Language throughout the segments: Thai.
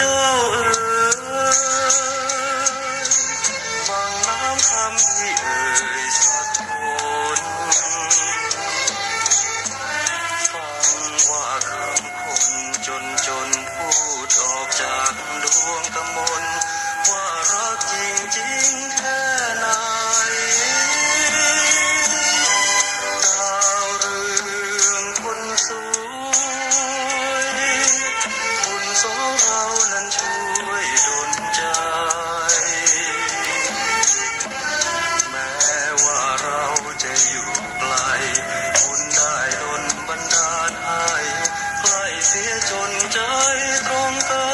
เจ้าเอ๋ยฟังน้ำคำที่เอ่ยสักคนฟังว่าคำคนจนพูดออกจากดวงกมลว่ารักจริงแค่ไหนดาวเรืองคนสวยบุญสองเรานั้นช่วยดลใจแม้ว่าเราจะอยู่ไกลบุญได้ดลบันดาลให้ใกล้เสียจนใจตรงกั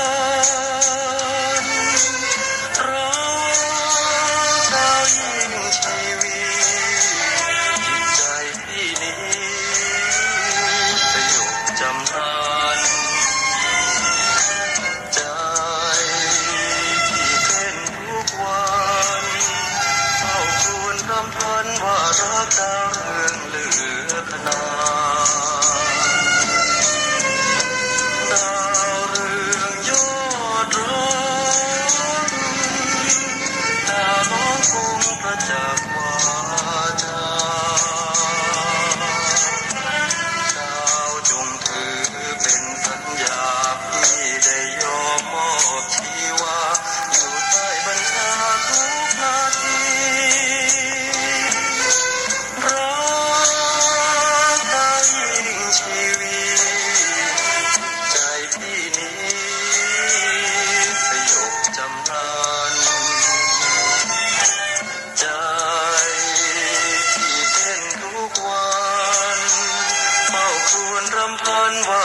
นเราดาวยิ่งชีวิตจิตใจพี่นี้สยบจำนานใจที่เต้นทุกวันเฝ้าครวญรำพันว่ารักดาวเรืองเหลือขนาดาวเรืองยอดรักดาวน้องคงประจักษ์วาจาดาวจงถือเป็นสัญญาพี่ได้ยอมมอบชีวาอยู่ใต้บัญชาทุกนาทีรักดาวยิ่งชีวิตใจพี่นี้สยบจำนานใจที่เต้นทุกวันเฝ้าครวญรำพันว่า